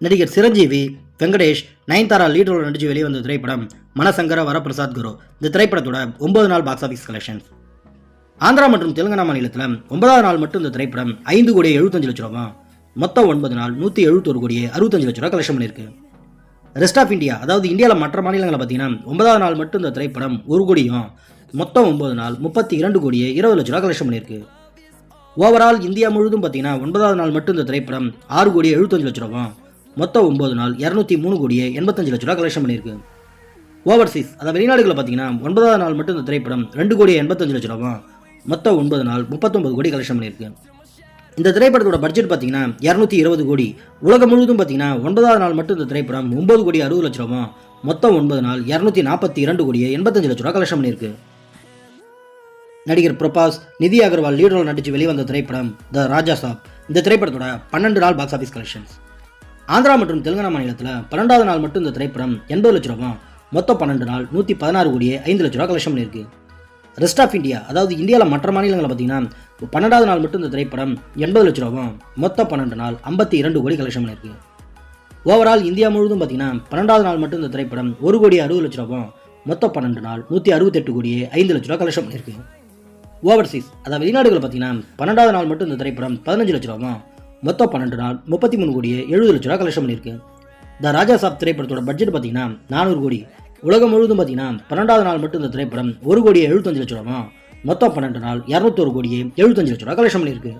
நடிகர் Chiranjeevi, Venkatesh, Nayanthara lead role நடிச்சு வெளிவந்த திரைப்படம் மனசங்கர வரப்பிரசாத் குரு. இந்த திரைப்படத்தோட 9 நாள் பாக்ஸ் ஆஃபீஸ் கலெக்ஷன்ஸ். ஆந்திரா மற்றும் தெலுங்கானா மாநிலத்தில் 9வது நாள் மட்டும் இந்த திரைப்படம் 5 கோடி 75 லட்ச ரூபா, மொத்தம் 9 நாள் 171 கோடி 65 லட்ச ரூபா கலெக்ஷன் பண்ணியிருக்கு. ரெஸ்ட் ஆஃப் இந்தியா, அதாவது இந்தியாவில் மற்ற மாநிலங்களில் பார்த்தீங்கன்னா 9வது நாள் மட்டும் இந்த திரைப்படம் 1 கோடியும், மொத்தம் 9 நாள் 32 கோடி 20 லட்ச ரூபா கலெக்ஷன் பண்ணியிருக்கு. ஓவரால் இந்தியா முழுவதும் பார்த்தீங்கன்னா 9வது நாள் மட்டும் இந்த திரைப்படம் 6 கோடி 75 லட்ச ரூபா, மொத்தம் 9 நாள் 203 கோடி 85 லட்ச ரூபா கலெக்ஷன் பண்ணியிருக்கு. ஓவர்சீஸ், அதாவது வெளிநாடுகளில் பார்த்தீங்கன்னா 9வது நாள் மட்டும் இந்த திரைப்படம் 2 கோடி 85 லட்ச ரூபா, மொத்தம் 9 நாள் 39 கோடி கலெக்ஷன் பண்ணியிருக்கு. இந்த திரைப்படத்தோட பட்ஜெட் பார்த்தீங்கன்னா 220 கோடி. உலகம் முழுவதும் பார்த்தீங்கன்னா 9வது நாள் மட்டும் இந்த திரைப்படம் 9 கோடி 60 லட்ச ரூபா, மொத்தம் 9 நாள் 242 கோடி 85 லட்ச ரூபா கலெக்ஷன் பண்ணியிருக்கு. நடிகர் பிரபாஸ், நிதி அகர்வால் லீட் ரோல் நடிச்சு வெளிவந்த திரைப்படம் த ராஜா சாப். இந்த திரைப்படத்தோட 12 நாள் பாக்ஸ் ஆஃபீஸ் கலெக்ஷன்ஸ். ஆந்திரா மற்றும் தெலுங்கானா மாநிலத்தில் 12வது நாள் மட்டும் இந்த திரைப்படம் 80 லட்ச ரூபா, மொத்தம் 12 நாள் 116 கோடி 5 லட்ச ரூபா கலெக்ஷன் பண்ணியிருக்கு. ரெஸ்ட் ஆஃப் இந்தியா, அதாவது இந்தியாவில் மற்ற மாநிலங்களில் பார்த்தீங்கன்னா 12வது நாள் மட்டும் இந்த திரைப்படம் 80 லட்ச ரூபா, மொத்தம் 12 நாள் 52 கோடி கலெக்ஷன் பண்ணியிருக்கு. ஓவரால் இந்தியா முழுவதும் பார்த்தீங்கன்னா 12வது நாள் மட்டும் இந்த திரைப்படம் 1 கோடி 60 லட்ச ரூபா, மொத்தம் 12 நாள் 168 கோடி 5 லட்ச ரூபா கலெக்ஷன் பண்ணியிருக்கு. ஓவர்சீஸ், அதாவது வெளிநாடுகள் பார்த்தீங்கன்னா 12வது நாள் மட்டும் இந்த திரைப்படம் 15 லட்ச ரூபா, மொத்தம் 12 நாள் 33 கோடி 70 லட்ச ரூபா கலெக்ஷன் பண்ணியிருக்கு. த ராஜா சாப் திரைப்படத்தோட பட்ஜெட் பார்த்தீங்கன்னா 400 கோடி. உலகம் முழுவதும் பார்த்தீங்கன்னா 12வது நாள் மட்டும் இந்த திரைப்படம் 1 கோடி 75 லட்ச ரூபா, மொத்தம் 12 நாள் 201 கோடி 75 லட்ச ரூபா கலெக்ஷன் பண்ணியிருக்கு.